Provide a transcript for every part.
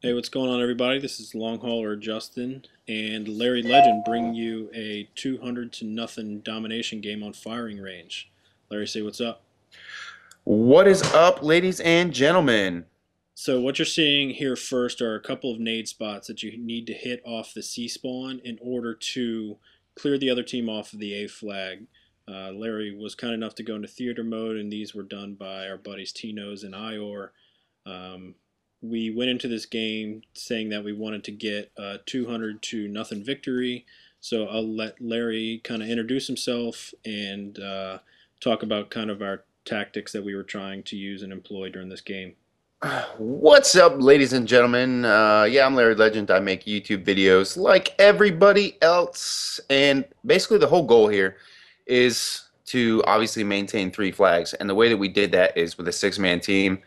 Hey, what's going on, everybody? This is Long Hauler Justin and Larry Legend bringing you a 200 to nothing domination game on firing range. Larry, say what's up. What is up, ladies and gentlemen? So, what you're seeing here first are a couple of nade spots that you need to hit off the C spawn in order to clear the other team off of the A flag. Larry was kind enough to go into theater mode, and these were done by our buddies Tino's and Ior. Um, we went into this game saying that we wanted to get a 200 to nothing victory. So I'll let Larry kind of introduce himself and talk about kind of our tactics that we were trying to use and employ during this game. What's up, ladies and gentlemen? Yeah, I'm Larry Legend. I make YouTube videos like everybody else. And basically, the whole goal here is to obviously maintain three flags. And the way that we did that is with a six-man team.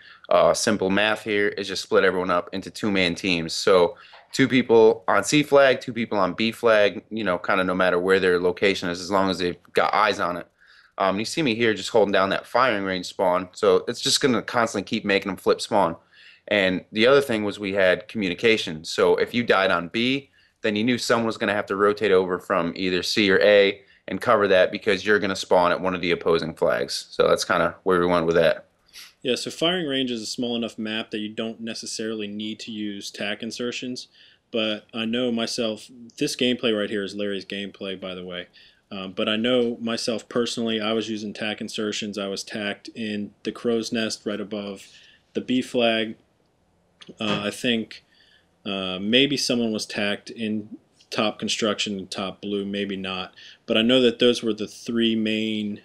Simple math here is just split everyone up into two-man teams. So two people on C flag, two people on B flag, kind of no matter where their location is, as long as they've got eyes on it. You see me here just holding down that firing range spawn, so it's just going to constantly keep making them flip spawn. And the other thing was we had communication. So if you died on B, then you knew someone was going to have to rotate over from either C or A and cover that because you're going to spawn at one of the opposing flags. So that's kind of where we went with that. Yeah, so firing range is a small enough map that you don't necessarily need to use tack insertions. But I know myself, this gameplay right here is Larry's gameplay, by the way. But I know myself personally, I was using tack insertions. I was tacked in the crow's nest right above the B flag. I think maybe someone was tacked in top construction and top blue, maybe not. But I know that those were the three main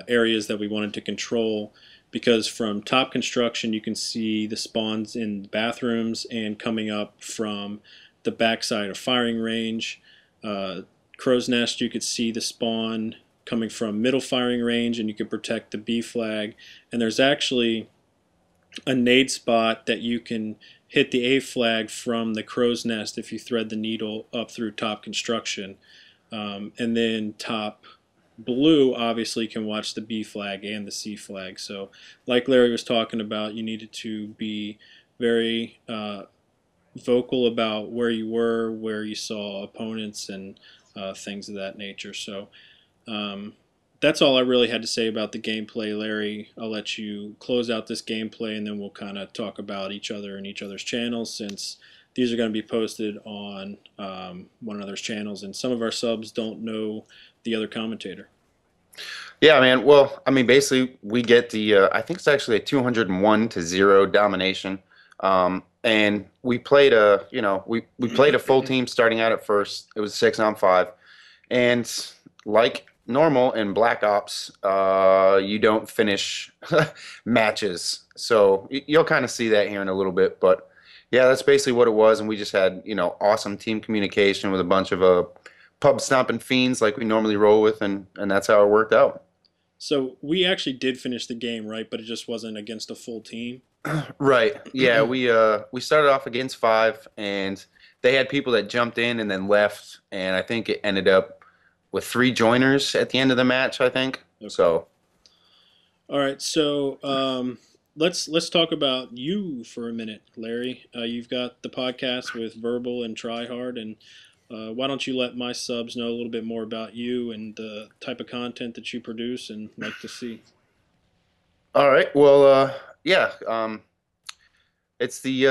areas that we wanted to control, because from top construction you can see the spawns in the bathrooms, and coming up from the backside of firing range. Crow's Nest, you could see the spawn coming from middle firing range, and you could protect the B flag. And there's actually a nade spot that you can hit the A flag from the crow's nest if you thread the needle up through top construction. And then top blue obviously can watch the B flag and the C flag. So like Larry was talking about, you needed to be very vocal about where you were, where you saw opponents, and things of that nature. So that's all I really had to say about the gameplay. Larry, I'll let you close out this gameplay, and then we'll kind of talk about each other and each other's channels, since these are going to be posted on one another's channels, and some of our subs don't know the other commentator. Yeah, man. Well, I mean, basically, we get the, I think it's actually a 201 to 0 domination. And we played we played a full team starting out at first. It was 6-on-5. And like normal in Black Ops, you don't finish matches. So you'll kind of see that here in a little bit. But yeah, that's basically what it was. And we just had, awesome team communication with a bunch of pub stomping fiends like we normally roll with. And that's how it worked out. So we actually did finish the game, right? But it just wasn't against a full team. Right. Yeah, we started off against five, and they had people that jumped in and then left, and I think it ended up with three joiners at the end of the match, I think. Okay. So, All right. So let's talk about you for a minute, Larry. You've got the podcast with Verbal and Tryhard, and why don't you let my subs know a little bit more about you and the type of content that you produce and like to see? all right. Well, yeah, it's the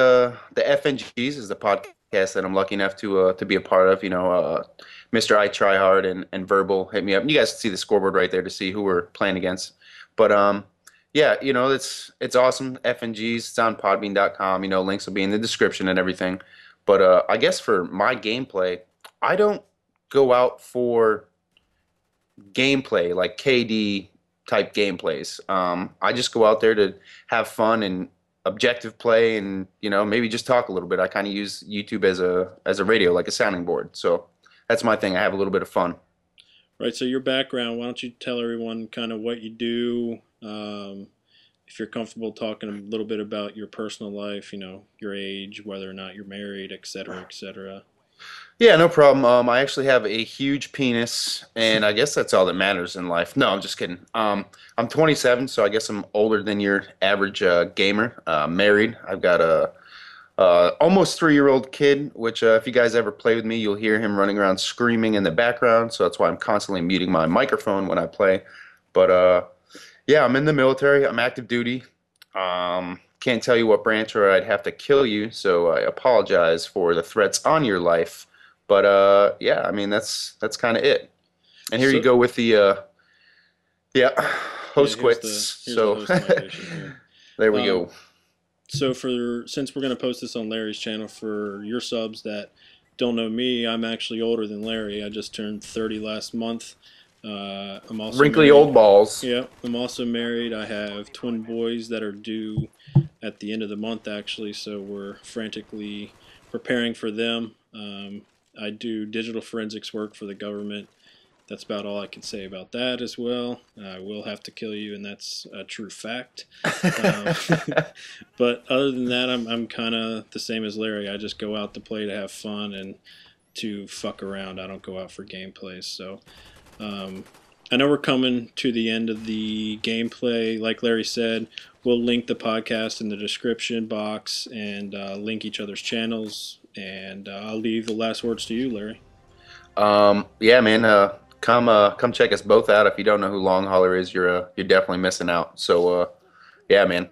FNGs is the podcast that I'm lucky enough to be a part of. Mr. I Tryhard and Verbal hit me up. And you guys can see the scoreboard right there to see who we're playing against. But yeah, it's awesome. FNGs, it's on podbean.com. Links will be in the description and everything. But I guess for my gameplay, I don't go out for gameplay like KD type gameplays. I just go out there to have fun and objective play, and maybe just talk a little bit. I kind of use YouTube as a radio, like a sounding board. So that's my thing. I have a little bit of fun. Right. So your background. Why don't you tell everyone kind of what you do? If you're comfortable talking a little bit about your personal life, your age, whether or not you're married, et cetera, et cetera. Yeah, no problem. I actually have a huge penis, and I guess that's all that matters in life. No, I'm just kidding. I'm 27, so I guess I'm older than your average gamer. Married. I've got almost 3-year-old kid, which if you guys ever play with me, you'll hear him running around screaming in the background. So that's why I'm constantly muting my microphone when I play. But yeah, I'm in the military. I'm active duty. Can't tell you what branch or I'd have to kill you. So I apologize for the threats on your life. But yeah, I mean that's kind of it. And here you So go with the yeah, yeah, host quits. here's the So host migration here. there we Um, go. so since we're gonna post this on Larry's channel, for your subs that don't know me, I'm actually older than Larry. I just turned 30 last month. I'm also Wrinkly married. old balls. Yeah, I'm also married. I have twin boys that are due at the end of the month, actually, so we're frantically preparing for them. I do digital forensics work for the government. That's about all I can say about that as well. I will have to kill you, and that's a true fact. Um, but other than that, I'm kind of the same as Larry. I just go out to play to have fun and to fuck around. I don't go out for gameplays. So um, I know we're coming to the end of the gameplay. Like Larry said, we'll link the podcast in the description box and link each other's channels. And I'll leave the last words to you, Larry. Yeah, man. Come check us both out. If you don't know who Long Hauler is, you're definitely missing out. So yeah, man.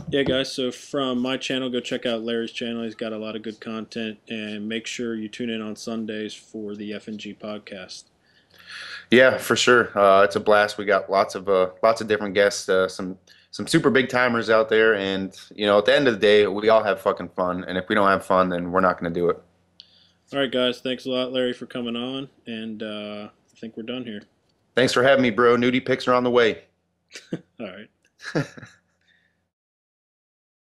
Yeah, guys, so from my channel, go check out Larry's channel. He's got a lot of good content. And make sure you tune in on Sundays for the FNG podcast. Yeah, for sure. It's a blast. We got lots of different guests, some super big timers out there, and at the end of the day, we all have fucking fun. And if we don't have fun, then we're not going to do it. All right, guys, thanks a lot, Larry, for coming on. And I think we're done here. Thanks for having me, bro. Nudie pics are on the way. All right.